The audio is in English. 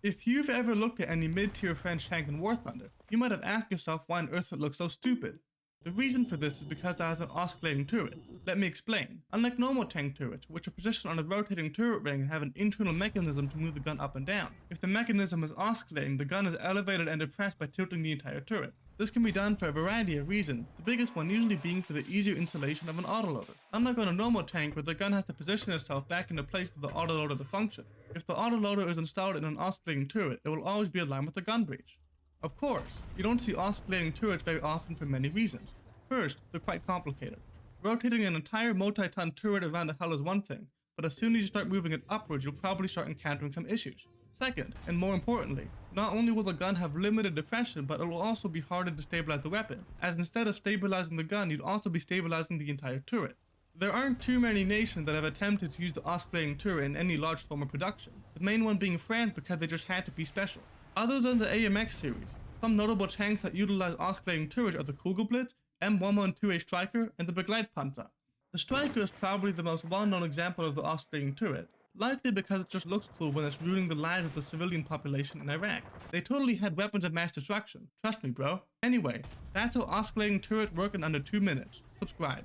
If you've ever looked at any mid-tier French tank in War Thunder, you might have asked yourself why on earth it looks so stupid. The reason for this is because it has an oscillating turret. Let me explain. Unlike normal tank turrets, which are positioned on a rotating turret ring and have an internal mechanism to move the gun up and down, if the mechanism is oscillating, the gun is elevated and depressed by tilting the entire turret. This can be done for a variety of reasons, the biggest one usually being for the easier installation of an autoloader. Unlike on a normal tank where the gun has to position itself back into place for the autoloader to function, if the autoloader is installed in an oscillating turret, it will always be aligned with the gun breech. Of course, you don't see oscillating turrets very often for many reasons. First, they're quite complicated. Rotating an entire multi-ton turret around the hull is one thing, but as soon as you start moving it upwards, you'll probably start encountering some issues. Second, and more importantly, not only will the gun have limited depression, but it will also be harder to stabilize the weapon, as instead of stabilizing the gun, you'd also be stabilizing the entire turret. There aren't too many nations that have attempted to use the oscillating turret in any large form of production, the main one being France because they just had to be special. Other than the AMX series, some notable tanks that utilize oscillating turrets are the Kugelblitz, M112A Striker, and the Begleitpanzer. The Striker is probably the most well-known example of the oscillating turret, likely because it just looks cool when it's ruining the lives of the civilian population in Iraq. They totally had weapons of mass destruction, trust me bro. Anyway, that's how oscillating turrets work in under 2 minutes. Subscribe.